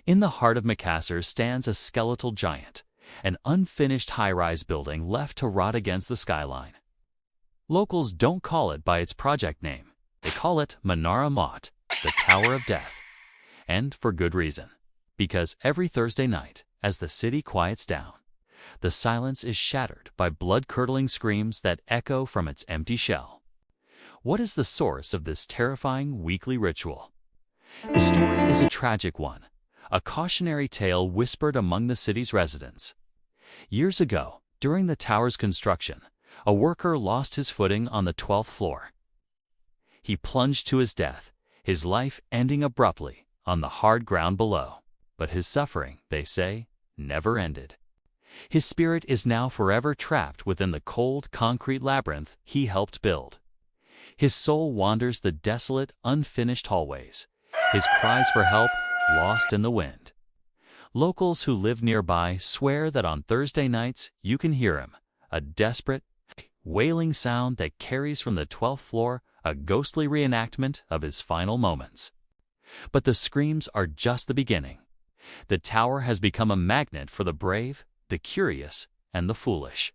In the heart of Makassar stands a skeletal giant, an unfinished high-rise building left to rot against the skyline. Locals don't call it by its project name. They call it MAUT, the Tower of Death. And for good reason. Because every Thursday night, as the city quiets down, the silence is shattered by blood-curdling screams that echo from its empty shell. What is the source of this terrifying weekly ritual? The story is a tragic one, a cautionary tale whispered among the city's residents. Years ago, during the tower's construction, a worker lost his footing on the 12th floor. He plunged to his death, his life ending abruptly on the hard ground below. But his suffering, they say, never ended. His spirit is now forever trapped within the cold concrete labyrinth he helped build. His soul wanders the desolate, unfinished hallways, his cries for help lost in the wind. Locals who live nearby swear that on Thursday nights you can hear him, a desperate, wailing sound that carries from the 12th floor a ghostly reenactment of his final moments. But the screams are just the beginning. The tower has become a magnet for the brave, the curious, and the foolish.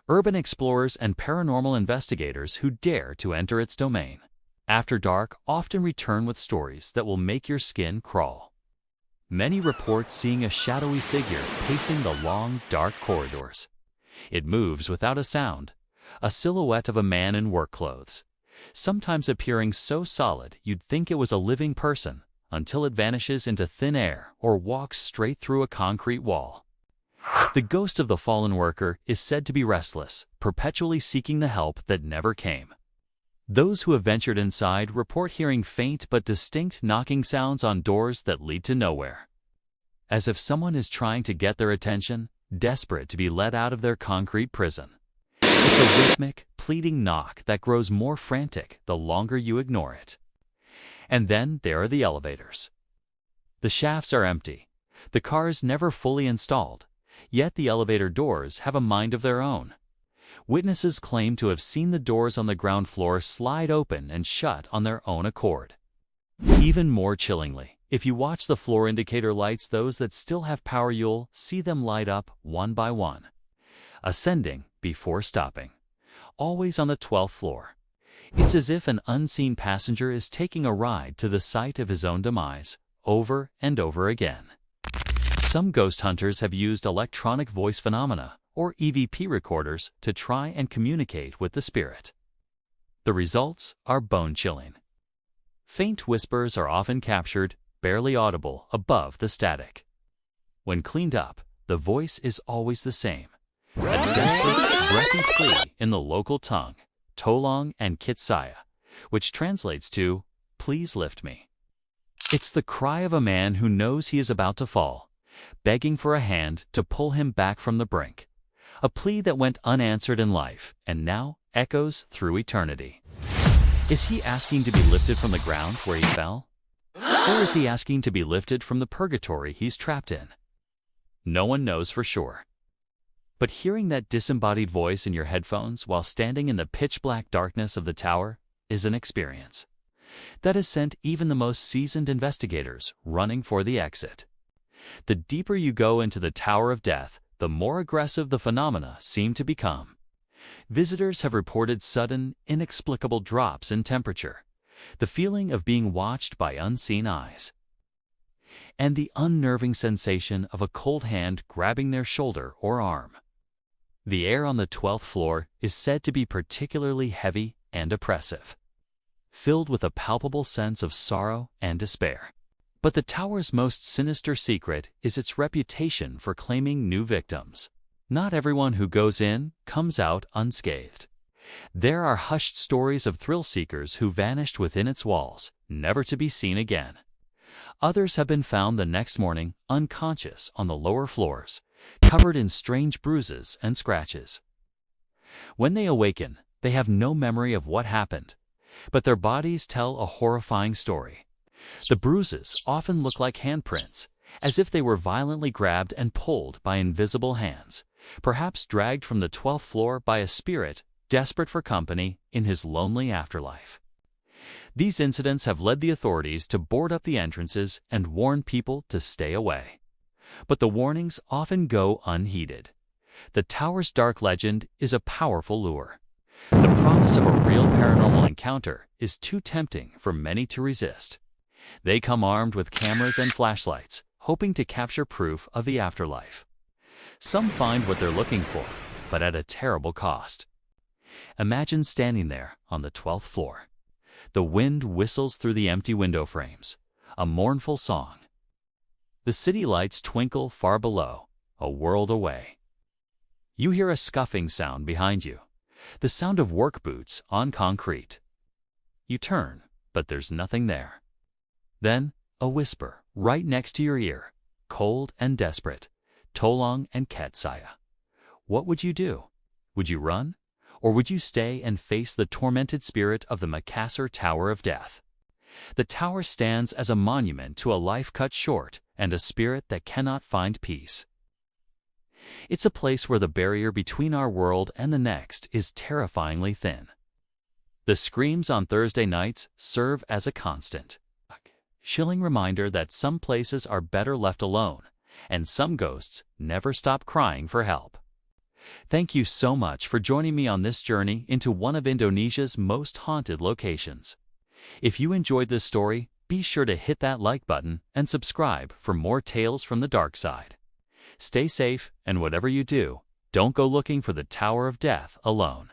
Urban explorers and paranormal investigators who dare to enter its domain. After dark often return with stories that will make your skin crawl. Many report seeing a shadowy figure pacing the long, dark corridors. It moves without a sound, a silhouette of a man in work clothes, sometimes appearing so solid you'd think it was a living person, until it vanishes into thin air or walks straight through a concrete wall. The ghost of the fallen worker is said to be restless, perpetually seeking the help that never came. Those who have ventured inside report hearing faint but distinct knocking sounds on doors that lead to nowhere. As if someone is trying to get their attention, desperate to be let out of their concrete prison. It's a rhythmic, pleading knock that grows more frantic the longer you ignore it. And then there are the elevators. The shafts are empty, the cars never fully installed, yet the elevator doors have a mind of their own. Witnesses claim to have seen the doors on the ground floor slide open and shut on their own accord. Even more chillingly, if you watch the floor indicator lights, those that still have power, you'll see them light up one by one, ascending before stopping, always on the 12th floor. It's as if an unseen passenger is taking a ride to the site of his own demise, over and over again. Some ghost hunters have used electronic voice phenomena, or EVP recorders, to try and communicate with the spirit. The results are bone-chilling. Faint whispers are often captured, barely audible, above the static. When cleaned up, the voice is always the same, a desperate, breathy plea in the local tongue, Tolong and which translates to, "Please lift me." It's the cry of a man who knows he is about to fall, begging for a hand to pull him back from the brink. A plea that went unanswered in life and now echoes through eternity. Is he asking to be lifted from the ground where he fell? Or is he asking to be lifted from the purgatory he's trapped in? No one knows for sure. But hearing that disembodied voice in your headphones while standing in the pitch-black darkness of the tower is an experience that has sent even the most seasoned investigators running for the exit. The deeper you go into the Tower of Death, the more aggressive the phenomena seem to become. Visitors have reported sudden, inexplicable drops in temperature, the feeling of being watched by unseen eyes, and the unnerving sensation of a cold hand grabbing their shoulder or arm. The air on the 12th floor is said to be particularly heavy and oppressive, filled with a palpable sense of sorrow and despair. But the tower's most sinister secret is its reputation for claiming new victims. Not everyone who goes in comes out unscathed. There are hushed stories of thrill-seekers who vanished within its walls, never to be seen again. Others have been found the next morning unconscious on the lower floors, covered in strange bruises and scratches. When they awaken, they have no memory of what happened, but their bodies tell a horrifying story. The bruises often look like handprints, as if they were violently grabbed and pulled by invisible hands, perhaps dragged from the 12th floor by a spirit desperate for company in his lonely afterlife. These incidents have led the authorities to board up the entrances and warn people to stay away. But the warnings often go unheeded. The tower's dark legend is a powerful lure. The promise of a real paranormal encounter is too tempting for many to resist. They come armed with cameras and flashlights, hoping to capture proof of the afterlife. Some find what they're looking for, but at a terrible cost. Imagine standing there on the 12th floor. The wind whistles through the empty window frames, a mournful song. The city lights twinkle far below, a world away. You hear a scuffing sound behind you, the sound of work boots on concrete. You turn, but there's nothing there. Then, a whisper right next to your ear, cold and desperate, Tolong and Saya. What would you do? Would you run? Or would you stay and face the tormented spirit of the Makassar Tower of Death? The tower stands as a monument to a life cut short and a spirit that cannot find peace. It's a place where the barrier between our world and the next is terrifyingly thin. The screams on Thursday nights serve as a constant, chilling reminder that some places are better left alone, and some ghosts never stop crying for help. Thank you so much for joining me on this journey into one of Indonesia's most haunted locations. If you enjoyed this story, be sure to hit that like button and subscribe for more tales from the dark side. Stay safe, and whatever you do, don't go looking for the Tower of Death alone.